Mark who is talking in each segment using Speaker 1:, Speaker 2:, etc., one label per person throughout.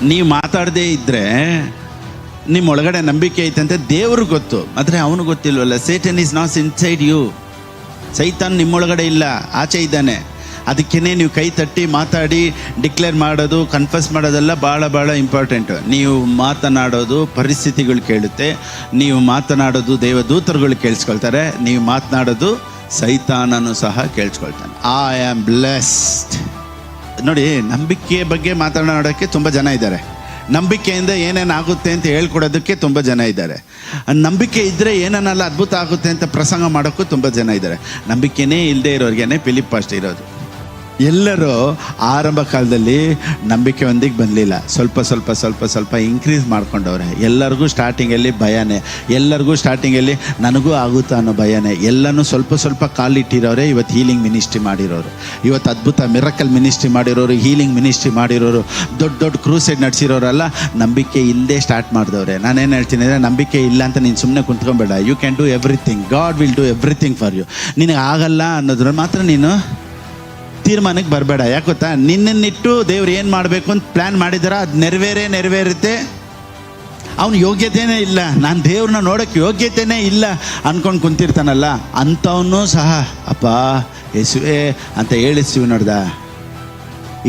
Speaker 1: ನೀವು ಮಾತಾಡದೇ ಇದ್ದರೆ ನಿಮ್ಮ ಒಳಗಡೆ ನಂಬಿಕೆ ಐತೆ ಅಂತ ದೇವ್ರಿಗೆ ಗೊತ್ತು, ಆದರೆ ಅವನು ಗೊತ್ತಿಲ್ವಲ್ಲ. Satan is not inside you. ಸೈತಾನ್ ನಿಮ್ಮೊಳಗಡೆ ಇಲ್ಲ, ಆಚೆ ಇದ್ದಾನೆ. ಅದಕ್ಕೇ ನೀವು ಕೈ ತಟ್ಟಿ ಮಾತಾಡಿ ಡಿಕ್ಲೇರ್ ಮಾಡೋದು, ಕನ್ಫಸ್ ಮಾಡೋದೆಲ್ಲ ಭಾಳ ಇಂಪಾರ್ಟೆಂಟು. ನೀವು ಮಾತನಾಡೋದು ಪರಿಸ್ಥಿತಿಗಳು ಕೇಳುತ್ತೆ, ನೀವು ಮಾತನಾಡೋದು ದೇವದೂತರುಗಳು ಕೇಳಿಸ್ಕೊಳ್ತಾರೆ, ನೀವು ಮಾತನಾಡೋದು ಸೈತಾನನು ಸಹ ಕೇಳಿಸ್ಕೊಳ್ತಾನೆ. I am blessed. ನೋಡಿ, ನಂಬಿಕೆ ಬಗ್ಗೆ ಮಾತನಾಡೋಕ್ಕೆ ತುಂಬ ಜನ ಇದ್ದಾರೆ, ನಂಬಿಕೆಯಿಂದ ಏನೇನಾಗುತ್ತೆ ಅಂತ ಹೇಳ್ಕೊಡೋದಕ್ಕೆ ತುಂಬ ಜನ ಇದ್ದಾರೆ, ನಂಬಿಕೆ ಇದ್ದರೆ ಏನೇನೆಲ್ಲ ಅದ್ಭುತ ಆಗುತ್ತೆ ಅಂತ ಪ್ರಸಂಗ ಮಾಡೋಕ್ಕೂ ತುಂಬ ಜನ ಇದ್ದಾರೆ. ನಂಬಿಕೆನೇ ಇಲ್ಲದೆ ಇರೋರಿಗೇನೆ ಫಿಲಿಪ್ ಅಷ್ಟೇ ಇರೋದು. ಎಲ್ಲರೂ ಆರಂಭ ಕಾಲದಲ್ಲಿ ನಂಬಿಕೆ ಒಂದಿಗೆ ಬಂದಲಿಲ್ಲ, ಸ್ವಲ್ಪ ಇನ್ಕ್ರೀಸ್ ಮಾಡ್ಕೊಂಡವ್ರೆ. ಎಲ್ಲರಿಗೂ ಸ್ಟಾರ್ಟಿಂಗಲ್ಲಿ ಭಯನೇ, ಎಲ್ಲರಿಗೂ ಸ್ಟಾರ್ಟಿಂಗಲ್ಲಿ ನನಗೂ ಆಗುತ್ತಾ ಅನ್ನೋ ಭಯನೇ. ಎಲ್ಲನೂ ಸ್ವಲ್ಪ ಕಾಲಿಟ್ಟಿರೋರೆ ಇವತ್ತು ಹೀಲಿಂಗ್ ಮಿನಿಸ್ಟ್ರಿ ಮಾಡಿರೋರು, ಇವತ್ತು ಅದ್ಭುತ ಮಿರಕಲ್ ಮಿನಿಸ್ಟ್ರಿ ಮಾಡಿರೋರು, ಹೀಲಿಂಗ್ ಮಿನಿಸ್ಟ್ರಿ ಮಾಡಿರೋರು, ದೊಡ್ಡ ಕ್ರೂಸೈಡ್ ನಡೆಸಿರೋರಲ್ಲ, ನಂಬಿಕೆ ಇಲ್ಲದೆ ಸ್ಟಾರ್ಟ್ ಮಾಡಿದವ್ರೆ. ನಾನೇನು ಹೇಳ್ತೀನಿ ಅಂದರೆ, ನಂಬಿಕೆ ಇಲ್ಲ ಅಂತ ನೀನು ಸುಮ್ಮನೆ ಕುಂತ್ಕೊಬೇಡ. You can do everything, God will do everything for you. ನಿನಗೆ ಆಗಲ್ಲ ಅನ್ನೋದ್ರ ಮಾತ್ರ ನೀನು ತೀರ್ಮಾನಕ್ಕೆ ಬರಬೇಡ. ಯಾಕೆ ಗೊತ್ತಾ, ನಿನ್ನನ್ನಿಟ್ಟು ದೇವ್ರು ಏನು ಮಾಡಬೇಕು ಅಂತ ಪ್ಲ್ಯಾನ್ ಮಾಡಿದಾರ, ಅದು ನೆರವೇರುತ್ತೆ. ಅವನು ಯೋಗ್ಯತೆಯೇ ಇಲ್ಲ, ನಾನು ದೇವ್ರನ್ನ ನೋಡೋಕ್ಕೆ ಯೋಗ್ಯತೆಯೇ ಇಲ್ಲ ಅಂದ್ಕೊಂಡು ಕುಂತಿರ್ತಾನಲ್ಲ, ಅಂಥವನ್ನೂ ಸಹ ಅಪ್ಪ ಯೇಸುವೇ ಅಂತ ಹೇಳಿಸ್ತೀವಿ. ನೋಡ್ದ,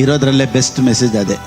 Speaker 1: ಇರೋದ್ರಲ್ಲೇ ಬೆಸ್ಟ್ ಮೆಸೇಜ್ ಅದೇ.